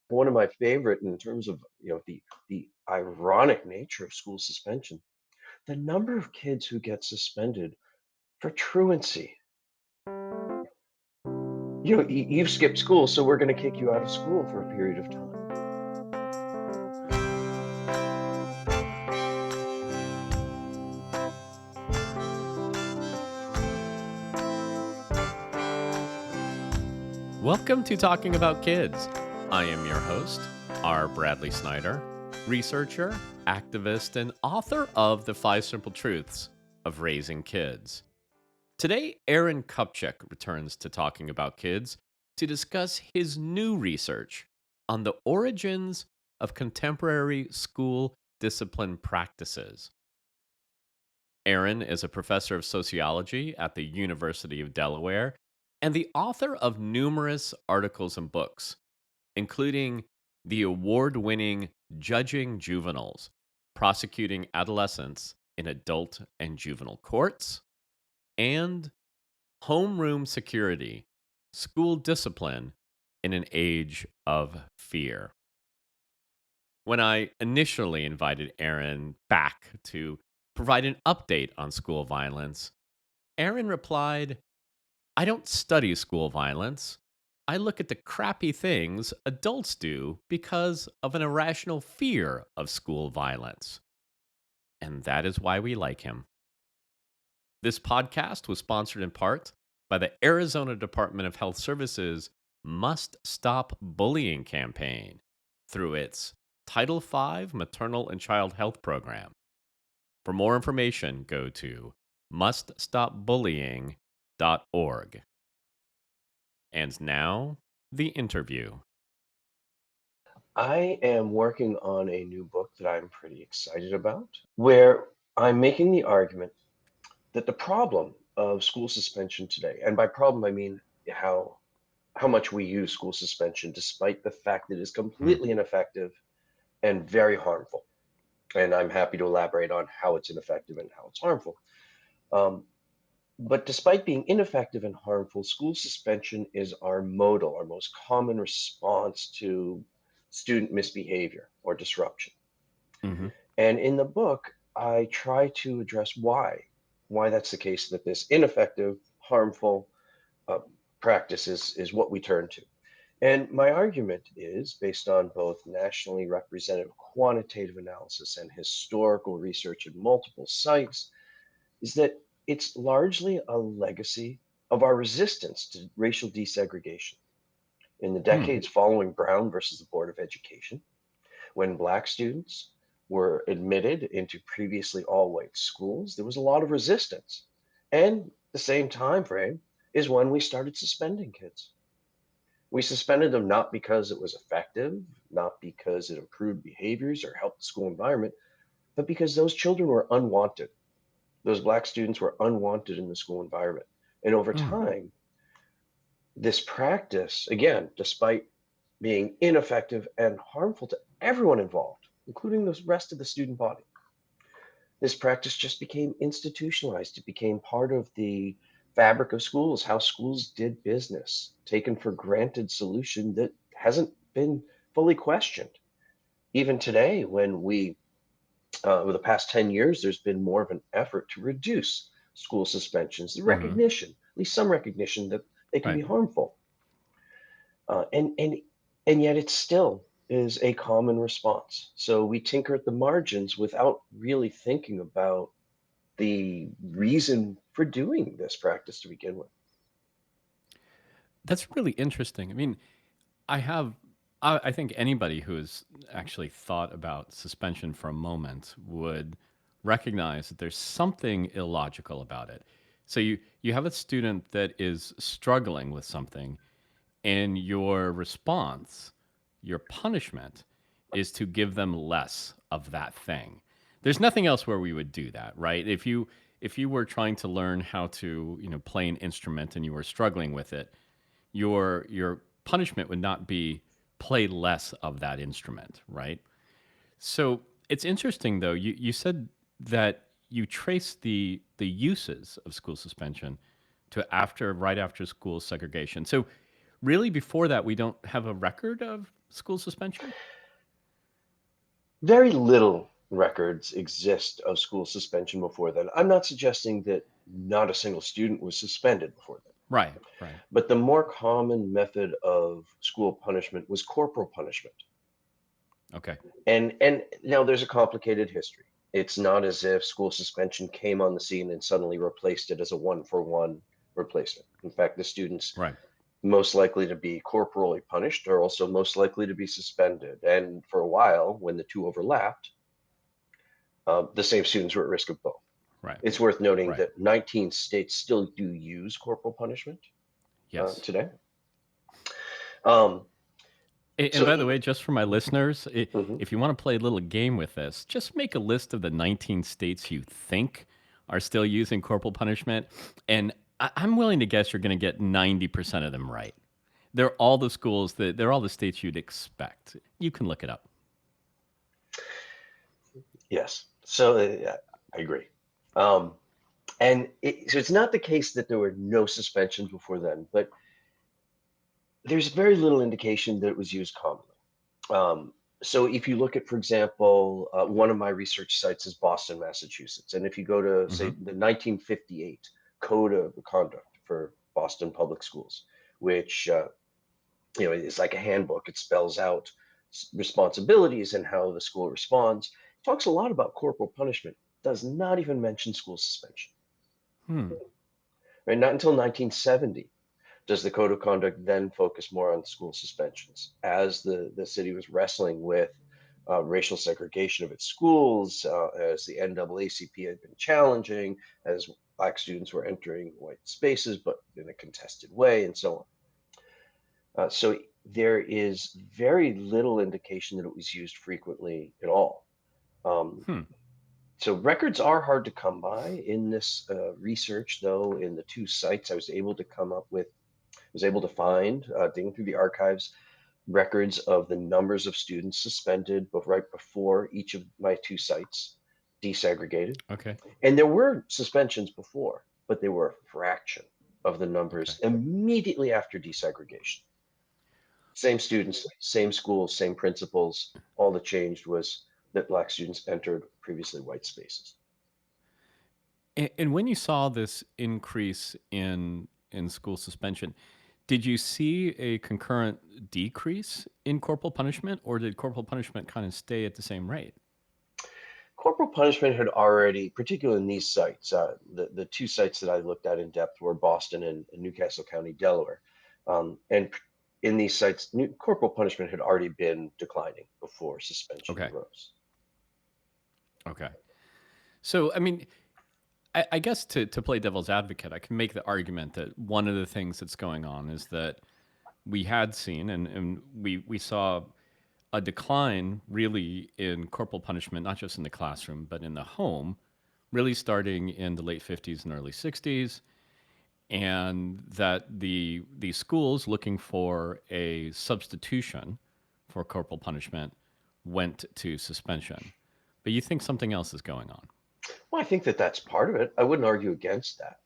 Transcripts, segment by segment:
One of my favorite in terms of, the ironic nature of school suspension, the number of kids who get suspended for truancy. You've skipped school, so we're going to kick you out of school for a period of time. Welcome to Talking About Kids. I am your host, R. Bradley Snyder, researcher, activist, and author of The Five Simple Truths of Raising Kids. Today, Aaron Kupchik returns to Talking About Kids to discuss his new research on the origins of contemporary school discipline practices. Aaron is a professor of sociology at the University of Delaware and the author of numerous articles and books, including the award winning Judging Juveniles, Prosecuting Adolescents in Adult and Juvenile Courts, and Homeroom Security, School Discipline in an Age of Fear. When I initially invited Aaron back to provide an update on school violence, Aaron replied, I don't study school violence. I look at the crappy things adults do because of an irrational fear of school violence. And that is why we like him. This podcast was sponsored in part by the Arizona Department of Health Services Must Stop Bullying campaign through its Title V Maternal and Child Health Program. For more information, go to muststopbullying.org. And now, the interview. I am working on a new book that I'm pretty excited about, where I'm making the argument that the problem of school suspension today, and by problem I mean how how much we use school suspension, despite the fact that it is Hmm. completely ineffective and very harmful. And I'm happy to elaborate on how it's ineffective and how it's harmful. Um, but despite being ineffective and harmful, school suspension is our modal, our most common response to student misbehavior or disruption. Hmm. And in the book, I try to address why that's the case, that this ineffective, harmful uh, practice is what we turn to. And my argument is based on both nationally representative quantitative analysis and historical research at multiple sites, is that it's largely a legacy of our resistance to racial desegregation. In the Hmm. decades following Brown versus the Board of Education, when Black students were admitted into previously all white schools, there was a lot of resistance. And the same time frame is when we started suspending kids. We suspended them not because it was effective, not because it improved behaviors or helped the school environment, but because those children were unwanted. Those Black students were unwanted in the school environment. And over Hmm. time, this practice, again, despite being ineffective and harmful to everyone involved, including the rest of the student body, this practice just became institutionalized. It became part of the fabric of schools, how schools did business, taken for granted solution that hasn't been fully questioned. Even today, when over the past 10 years, there's been more of an effort to reduce school suspensions, the Hmm. recognition, at least some recognition that they can be Right. harmful. Uh, and, and, and yet it still is a common response. So we tinker at the margins without really thinking about the reason for doing this practice to begin with. That's really interesting. I mean, I have, I think anybody who has actually thought about suspension for a moment would recognize that there's something illogical about it. So you have a student that is struggling with something, and your response, your punishment, is to give them less of that thing. There's nothing else where we would do that, right? If you were trying to learn how to play an instrument and you were struggling with it, your punishment would not be play less of that instrument, right? So it's interesting though. You said that you trace the uses of school suspension to right after school segregation. So really before that we don't have a record of school suspension? Very little records exist of school suspension before then. I'm not suggesting that not a single student was suspended before then, Right, right. but the more common method of school punishment was corporal punishment. Okay. And now there's a complicated history. It's not as if school suspension came on the scene and suddenly replaced it as a one-for-one replacement. In fact, the students Right. most likely to be corporally punished are also most likely to be suspended. And for a while, when the two overlapped, the same students were at risk of both. Right. It's worth noting Right. that 19 states still do use corporal punishment Yes. today. Um, And so, by the way, just for my listeners, mhm. if you want to play a little game with this, just make a list of the 19 states you think are still using corporal punishment. And I'm willing to guess you're going to get 90% of them right. They're all the schools they're all the states you'd expect. You can look it up. Yes. So I agree. Um, so it's not the case that there were no suspensions before then, but there's very little indication that it was used commonly. So if you look at, for example, one of my research sites is Boston, Massachusetts, and if you go to say Hmm. the 1958 Code of Conduct for Boston Public Schools, which is like a handbook. It spells out responsibilities and how the school responds. It talks a lot about corporal punishment. Does not even mention school suspension. Hmm. Right? Not until 1970 does the code of conduct then focus more on school suspensions as the city was wrestling with racial segregation of its schools, as the NAACP had been challenging, as black students were entering white spaces, but in a contested way, and so on. So there is very little indication that it was used frequently at all. Um, Hmm. so records are hard to come by in this research, though. In the two sites, I was able to come up with was able to find, digging through the archives, records of the numbers of students suspended right before each of my two sites desegregated. Okay. And there were suspensions before, but they were a fraction of the Okay. numbers immediately after desegregation. Same students, same schools, same principals. All that changed was that black students entered previously white spaces. And when you saw this increase in school suspension, did you see a concurrent decrease in corporal punishment, or did corporal punishment kind of stay at the same rate? Corporal punishment had already, particularly in these sites, the two sites that I looked at in depth were Boston and Newcastle County, Delaware. And in these sites, corporal punishment had already been declining before suspension Okay. arose. Okay. So, I mean, I guess to play devil's advocate, I can make the argument that one of the things that's going on is that we had seen and we saw a decline really in corporal punishment, not just in the classroom, but in the home, really starting in the late 50s and early 60s. And that the schools looking for a substitution for corporal punishment went to suspension. But you think something else is going on. Well, I think that that's part of it. I wouldn't argue against that.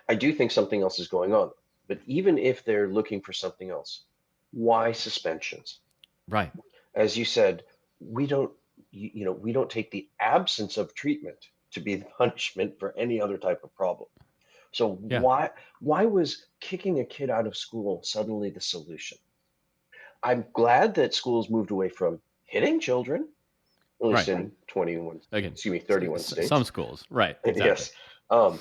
I do think something else is going on. But even if they're looking for something else, why suspensions? Right. As you said, we don't, we don't take the absence of treatment to be the punishment for any other type of problem. So Yeah. why was kicking a kid out of school suddenly the solution? I'm glad that schools moved away from hitting children, at least Right. in 21, Again, 31 some states. schools. Right. Exactly. Yes. Um,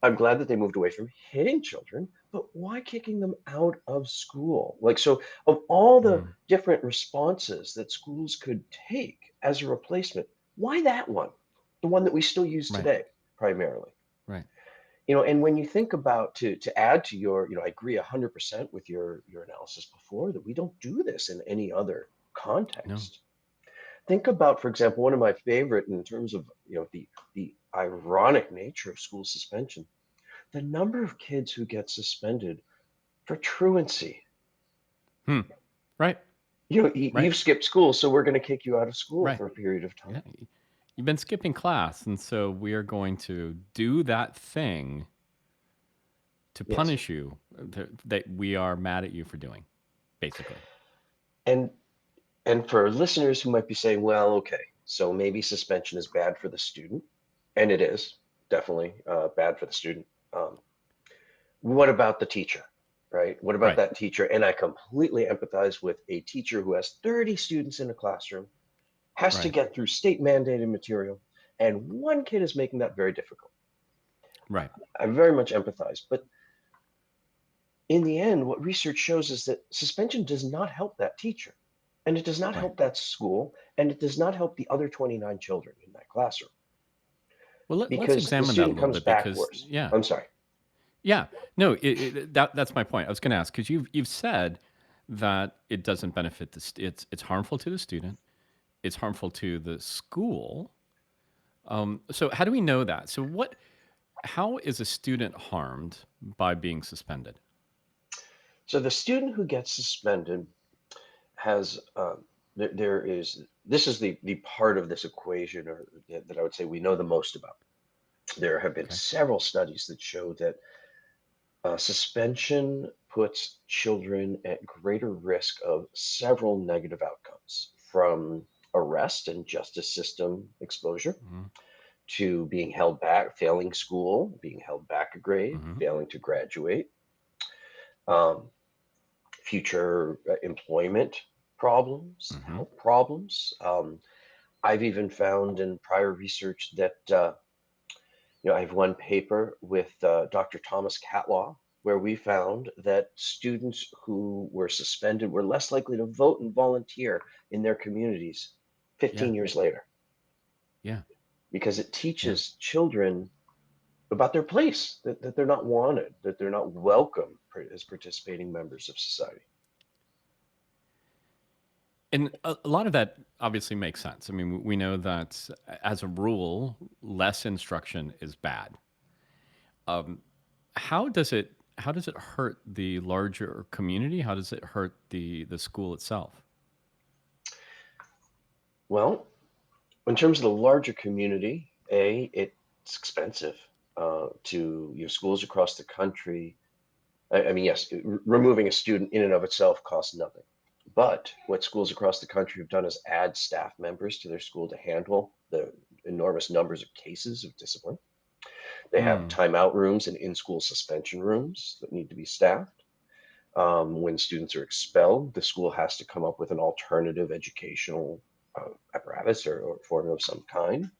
I'm glad that they moved away from hitting children, but why kicking them out of school? Like, so of all the Mm. different responses that schools could take as a replacement, why that one? The one that we still use Right. today, primarily. Right. And when you think about to add to your, I agree 100% with your analysis before that we don't do this in any other No. context. Think about, for example, one of my favorite in terms of the ironic nature of school suspension, the number of kids who get suspended for truancy. Hmm. Right. Right. You've skipped school, so we're going to kick you out of school Right. for a period of time. Yeah. You've been skipping class, and so we are going to do that thing to Yes. punish you that we are mad at you for doing, basically. And And for listeners who might be saying, well, okay, so maybe suspension is bad for the student, and it is definitely bad for the student. Um, what about the teacher, right? What about Right. that teacher? And I completely empathize with a teacher who has 30 students in a classroom, has to Right. get through state mandated material, and one kid is making that very difficult. Right. I very much empathize. But in the end, what research shows is that suspension does not help that teacher, and it does not Right. help that school, and it does not help the other 29 children in that classroom Well, let's because the examine that a student little comes bit back because, worse. yeah, I'm sorry. yeah, no, that's my point. I was going to ask because you've said that it doesn't benefit it's harmful to the student, it's harmful to the school. So how do we know that? So how is a student harmed by being suspended? So the student who gets suspended has there is this is the part of this equation or that I would say we know the most about. There have been Okay. several studies that show that suspension puts children at greater risk of several negative outcomes, from arrest and justice system exposure Hmm. to being held back, failing school, being held back a grade, Hmm. failing to graduate, um, future employment problems, Hmm. health problems. I've even found in prior research that I have one paper with Dr. Thomas Catlaw where we found that students who were suspended were less likely to vote and volunteer in their communities Yeah. 15 years later Yeah. because it Yeah. teaches children about their place, that they're not wanted, that they're not welcome as participating members of society. And a lot of that obviously makes sense. I mean, we know that as a rule, less instruction is bad. Um, how does it hurt the larger community? How does it hurt the school itself? Well, in terms of the larger community, it's expensive to schools across the country. I mean, yes, removing a student in and of itself costs nothing. But what schools across the country have done is add staff members to their school to handle the enormous numbers of cases of discipline. They have Mm, timeout rooms and in school suspension rooms that need to be staffed. When students are expelled, the school has to come up with an alternative educational apparatus or formula of some kind.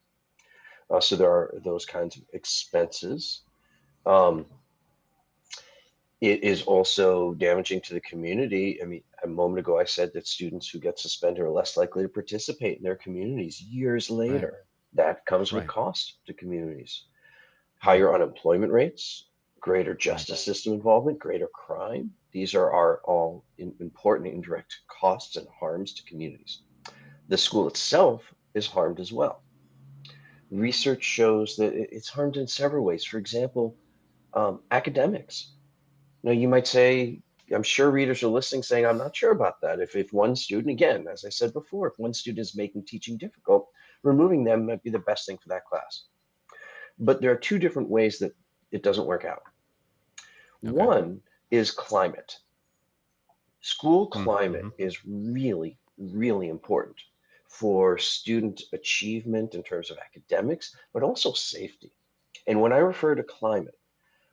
So there are those kinds of expenses. Um, It is also damaging to the community. I mean, a moment ago, I said that students who get suspended are less likely to participate in their communities years right, later. That comes with right, cost to communities. right, Higher unemployment rates, greater right, justice system involvement, greater crime. These are all important indirect costs and harms to communities. The school itself is harmed as well. Research shows that it's harmed in several ways. For example, academics. Now, you might say, I'm sure readers are listening saying, I'm not sure about that. If one student, again, as I said before, if one student is making teaching difficult, removing them might be the best thing for that class. But there are two different ways that it doesn't work out. okay, One is climate. School mm-hmm. climate is really, really important for student achievement in terms of academics, but also safety. And when I refer to climate,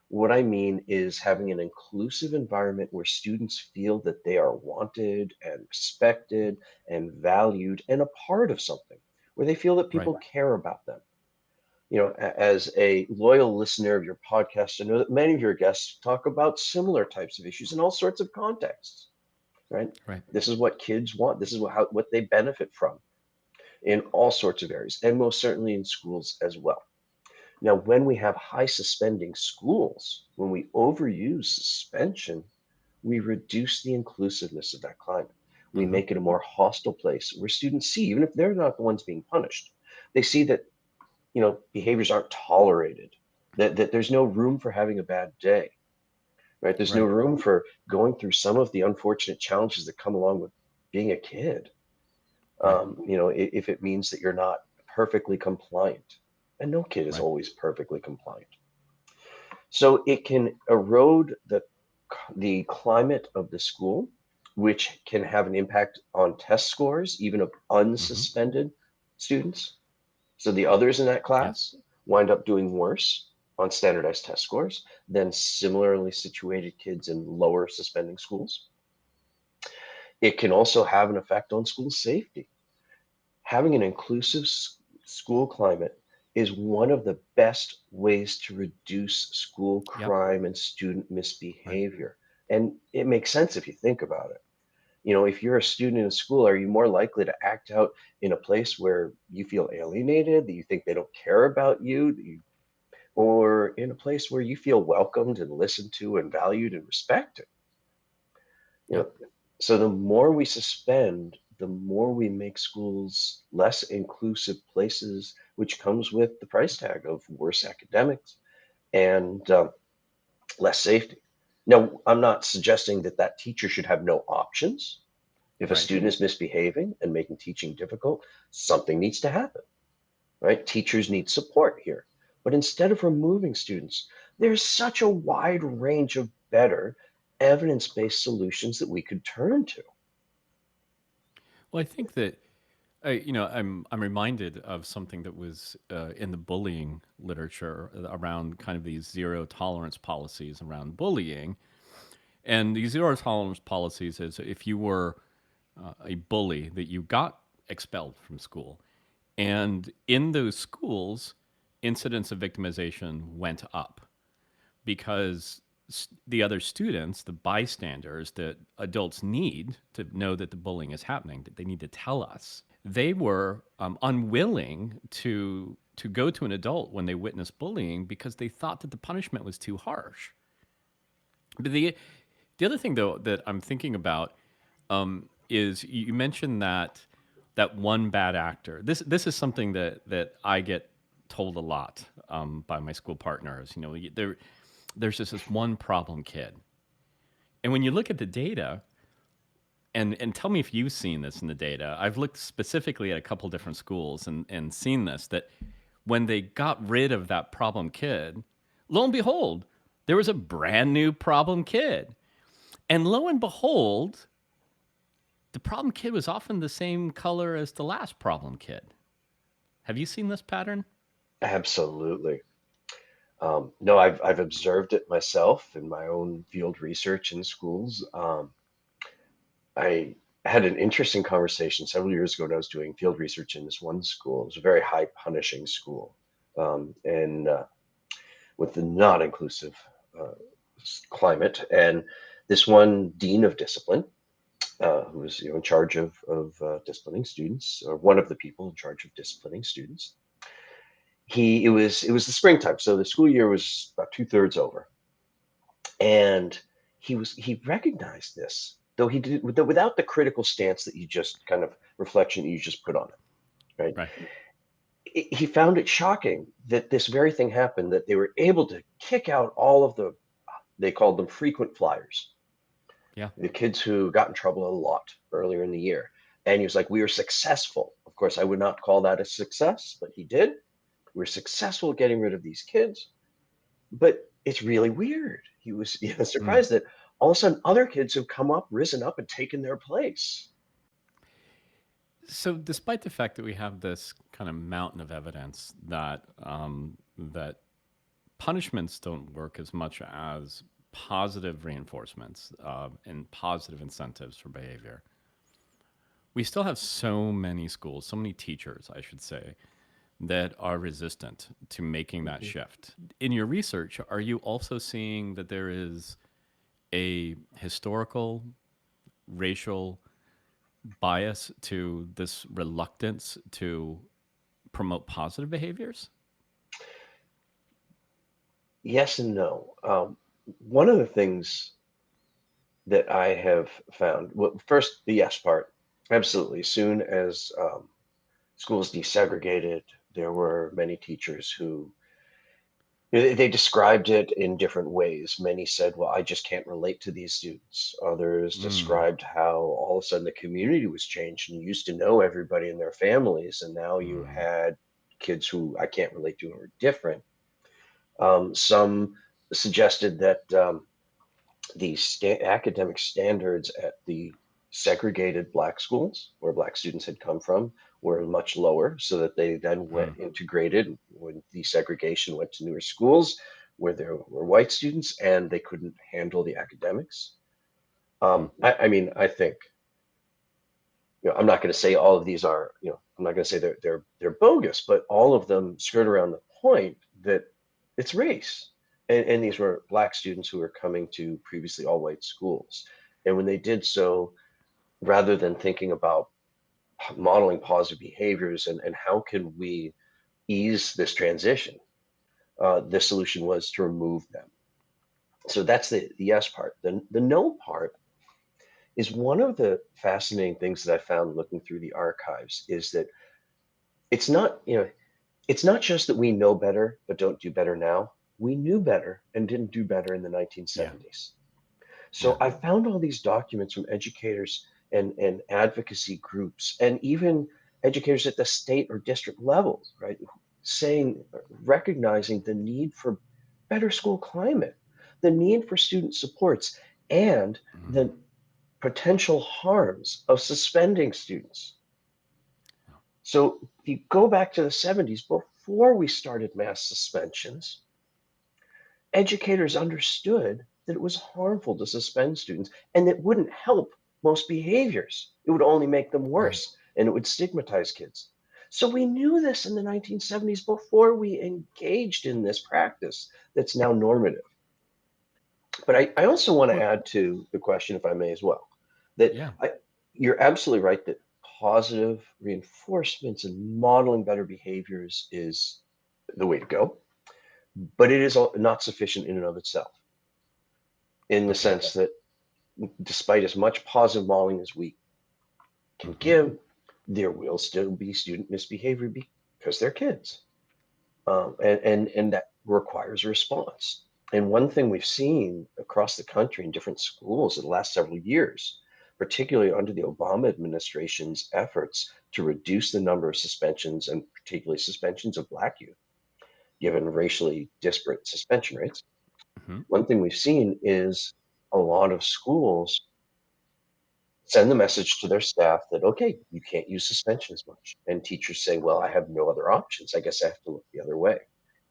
what I mean is having an inclusive environment where students feel that they are wanted and respected and valued and a part of something, where they feel that Right, people care about them. As a loyal listener of your podcast, I know that many of your guests talk about similar types of issues in all sorts of contexts, right? right, This is what kids want. This is what they benefit from in all sorts of areas, and most certainly in schools as well. Now, when we have high suspending schools, when we overuse suspension, we reduce the inclusiveness of that climate. We mm-hmm. make it a more hostile place where students see, even if they're not the ones being punished, they see that behaviors aren't tolerated, that there's no room for having a bad day, right? There's no Right, room for going through some of the unfortunate challenges that come along with being a kid. right, If it means that you're not perfectly compliant, and no kid is right, always perfectly compliant. So it can erode the climate of the school. which can have an impact on test scores, even of Hmm. unsuspended students. So the others in that Yes. class wind up doing worse on standardized test scores than similarly situated kids in lower suspending schools. It can also have an effect on school safety. Having an inclusive school climate is one of the best ways to reduce school Yep. crime and student Right. misbehavior. And it makes sense if you think about it. If you're a student in school, are you more likely to act out in a place where you feel alienated, that you think they don't care about you, or in a place where you feel welcomed and listened to and valued and respected? You Yep. know, so the more we suspend, the more we make schools less inclusive places, which comes with the price tag of worse academics and less safety. Now, I'm not suggesting that that teacher should have no options. If a Right. student is misbehaving and making teaching difficult, something needs to happen, right? Teachers need support here. But instead of removing students, there's such a wide range of better evidence based solutions that we could turn to. Well, I think that I'm reminded of something that was in the bullying literature around kind of these zero tolerance policies around bullying. And these zero tolerance policies is if you were a bully, that you got expelled from school. And in those schools, incidents of victimization went up because the other students, the bystanders that adults need to know that the bullying is happening, that they need to tell us, they were unwilling to go to an adult when they witnessed bullying because they thought that the punishment was too harsh. But the other thing though that I'm thinking about is you mentioned that one bad actor. This is something that I get told a lot by my school partners. There's just this one problem kid, and when you look at the data, and tell me if you've seen this in the data. I've looked specifically at a couple different schools and seen this that when they got rid of that problem kid, lo and behold, there was a brand new problem kid. And lo and behold, the problem kid was often the same color as the last problem kid. Have you seen this pattern? Absolutely. No, I've observed it myself in my own field research in schools. I had an interesting conversation several years ago when I was doing field research in this one school. It was a very high punishing school, and with the not inclusive uh, climate. And this one dean of discipline, who was in charge of disciplining students, or one of the people in charge of disciplining students. It was the springtime, so the school year was about two-thirds over, and he recognized this, though he did without the critical stance that you just kind of reflection that you just put on it, right? Right. He found it shocking that this very thing happened, that they were able to kick out all of the, they called them frequent flyers, Yeah. the kids who got in trouble a lot earlier in the year. And he was like, we were successful. Of course, I would not call that a success, but he did. We were successful at getting rid of these kids. But it's really weird. He was Mm. surprised that all of a sudden other kids have come up, risen up, and taken their place. So, despite the fact that we have this kind of mountain of evidence that punishments don't work as much as positive reinforcements and positive incentives for behavior, we still have so many schools, so many teachers, I should say, that are resistant to making that Mhm. shift. In your research, are you also seeing that there is a historical, racial bias to this reluctance to promote positive behaviors? Yes and no. One of the things that I have found, well, first, the yes part, absolutely. As soon as schools desegregated, there were many teachers who they described it in different ways. Many said, "Well, I just can't relate to these students." Others Mm, described how all of a sudden the community was changed and you used to know everybody and their families, and now you mm, had kids who I can't relate to and were different. Some suggested that the academic standards at the segregated black schools where black students had come from were much lower, so that they then went Mm, integrated when desegregation went to newer schools where there were white students and they couldn't handle the academics. mm, I mean, I think, I'm not going to say all of these are, I'm not going to say they're bogus, but all of them skirt around the point that it's race. And these were black students who were coming to previously all white schools. And when they did so, rather than thinking about modeling positive behaviors and how can we ease this transition, the solution was to remove them. So that's the yes part. The no part is one of the fascinating things that I found looking through the archives is that it's not, it's not just that we know better but don't do better now. We knew better and didn't do better in the yeah, 1970s. So yeah. I found all these documents from educators and advocacy groups and even educators at the state or district levels, right? Saying, recognizing the need for better school climate, the need for student supports, and Mm, the potential harms of suspending students. yeah. So if you go back to the 70s, before we started mass suspensions, educators understood that it was harmful to suspend students and it wouldn't help most behaviors. It would only make them Right. worse and it would stigmatize kids. So we knew this in the 1970s before we engaged in this practice that's now normative. But I also want to Well, add to the question, if I may, as well, that yeah. I, you're absolutely right that positive reinforcements and modeling better behaviors is the way to go, but it is not sufficient in and of itself, in the Okay. sense that despite as much positive modeling as we can Hmm. give, there will still be student misbehavior because they're kids, and that requires a response. And one thing we've seen across the country in different schools in the last several years, particularly under the Obama administration's efforts to reduce the number of suspensions and particularly suspensions of Black youth, given racially disparate suspension rates, Hmm. one thing we've seen is a lot of schools send the message to their staff that, okay, you can't use suspension as much. And teachers say, well, I have no other options. I guess I have to look the other way.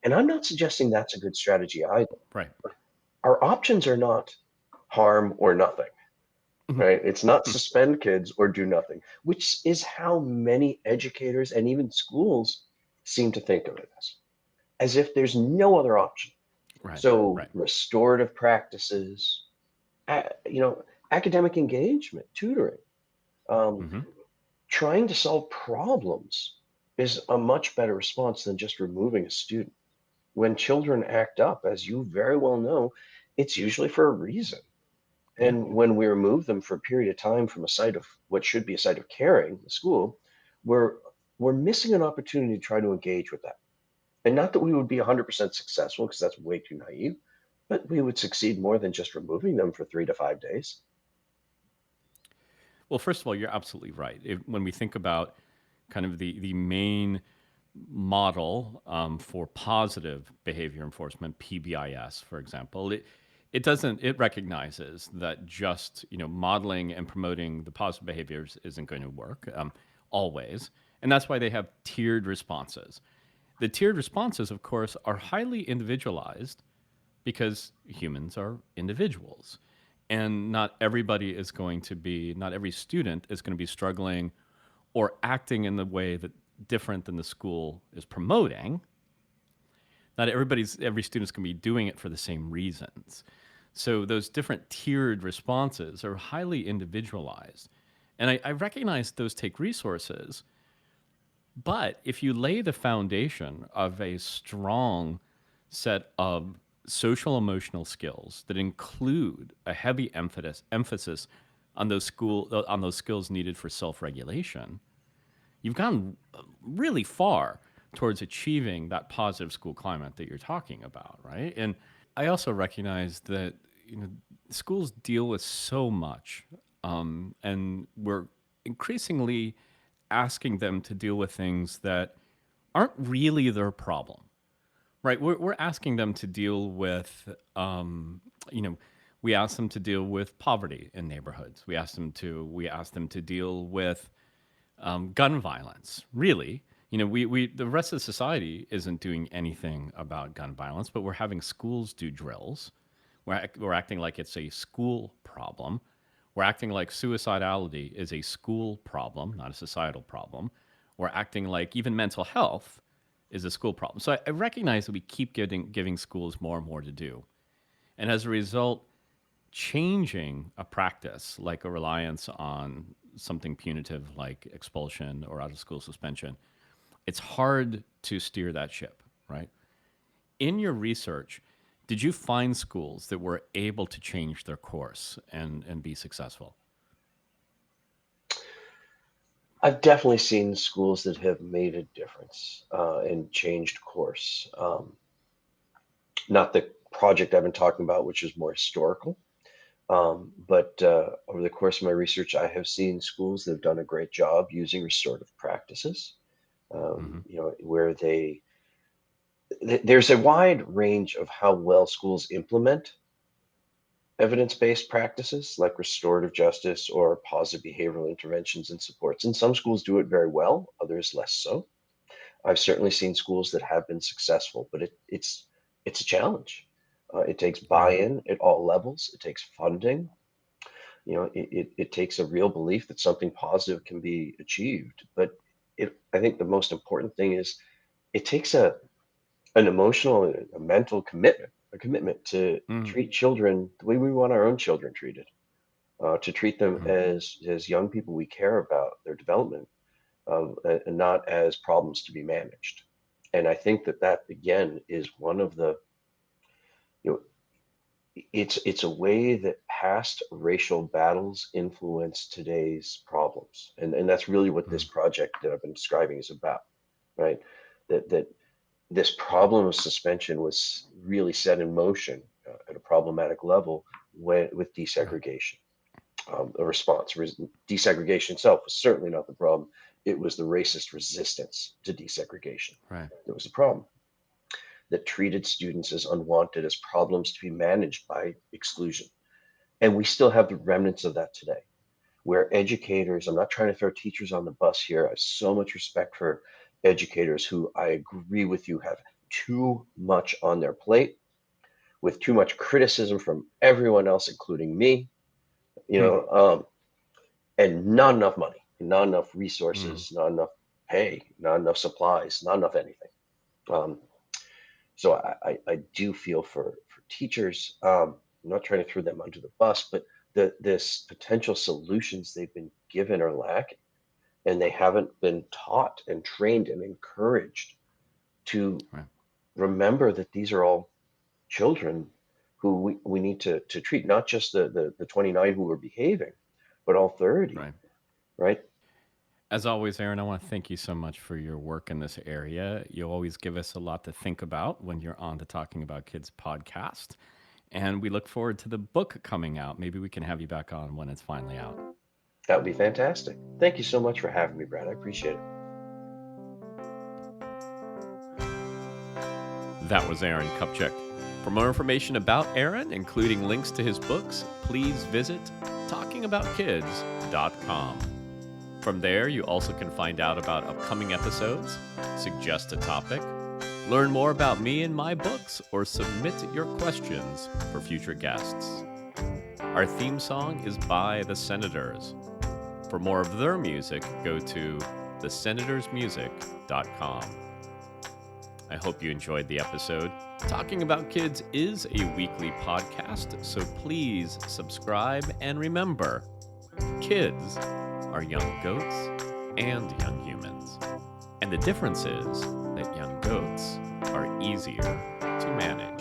And I'm not suggesting that's a good strategy either. Right. Our options are not harm or nothing, Mhm. right? It's not suspend kids or do nothing, which is how many educators and even schools seem to think of it as if there's no other option. Right. So Right. restorative practices, you know, academic engagement, tutoring, um, Hmm. trying to solve problems is a much better response than just removing a student. When children act up, as you very well know, it's usually for a reason. Yeah. And when we remove them for a period of time from a site of what should be a site of caring, the school, we're we're missing an opportunity to try to engage with that. And not that we would be 100% successful, because that's way too naive, but we would succeed more than just removing them for 3 to 5 days. Well, first of all, you're absolutely right. When we think about kind of the main model for positive behavior enforcement, PBIS, for example, it doesn't it recognizes that just modeling and promoting the positive behaviors isn't going to work always, and that's why they have tiered responses. The tiered responses, of course, are highly individualized because humans are individuals. And not every student is going to be struggling or acting in the way that different than the school is promoting. Not every student's going to be doing it for the same reasons. So those different tiered responses are highly individualized. And I recognize those take resources, but if you lay the foundation of a strong set of social emotional skills that include a heavy emphasis on those skills needed for self-regulation, you've gone really far towards achieving that positive school climate that you're talking about, right? And I also recognize that schools deal with so much, and we're increasingly asking them to deal with things that aren't really their problem, right? We're asking them to deal with, you know, We ask them to deal with poverty in neighborhoods. We ask them to deal with gun violence. Really, we the rest of society isn't doing anything about gun violence, but we're having schools do drills. We're acting like it's a school problem. We're acting like suicidality is a school problem, not a societal problem. We're acting like even mental health is a school problem. So I recognize that we keep giving schools more and more to do. And as a result, changing a practice like a reliance on something punitive like expulsion or out of school suspension, it's hard to steer that ship, right? In your research, did you find schools that were able to change their course and be successful? I've definitely seen schools that have made a difference and changed course. Not the project I've been talking about, which is more historical, but over the course of my research, I have seen schools that have done a great job using restorative practices. Hmm. Where there's a wide range of how well schools implement evidence-based practices like restorative justice or positive behavioral interventions and supports. And some schools do it very well, others less so. I've certainly seen schools that have been successful, but it's a challenge. It takes Right. buy-in at all levels. It takes funding. It takes a real belief that something positive can be achieved. But I think the most important thing is it takes an emotional and a mental commitment, a commitment to Mm-hmm. treat children the way we want our own children treated, to treat them as young people we care about their development, and not as problems to be managed. And I think that again is one of the you know it's a way that past racial battles influence today's problems, and that's really what this project that I've been describing is about, right? That this problem of suspension was really set in motion at a problematic level with Right. desegregation. A response. Desegregation itself was certainly not the problem. It was the racist resistance to desegregation Right. that was the problem, that treated students as unwanted, as problems to be managed by exclusion. And we still have the remnants of that today, where educators, I'm not trying to throw teachers on the bus here. I have so much respect for educators who I agree with you have too much on their plate with too much criticism from everyone else, including me, you Hmm. know, um, and not enough money, not enough Mm. resources, not enough pay, not enough supplies, not enough anything. Um, so I do feel for teachers. I'm not trying to throw them under the bus, but this potential solutions they've been given are lacking, and they haven't been taught and trained and encouraged to Right. remember that these are all children who we need to treat, not just the 29 who are behaving, but all 30, Right. right? As always, Aaron, I want to thank you so much for your work in this area. You always give us a lot to think about when you're on the Talking About Kids podcast. And we look forward to the book coming out. Maybe we can have you back on when it's finally out. That would be fantastic. Thank you so much for having me, Brad. I appreciate it. That was Aaron Kupchik. For more information about Aaron, including links to his books, please visit talkingaboutkids.com. From there, you also can find out about upcoming episodes, suggest a topic, learn more about me and my books, or submit your questions for future guests. Our theme song is by The Senators. For more of their music, go to thesenatorsmusic.com. I hope you enjoyed the episode. Talking About Kids is a weekly podcast, so please subscribe and remember, kids are young goats and young humans. And the difference is that young goats are easier to manage.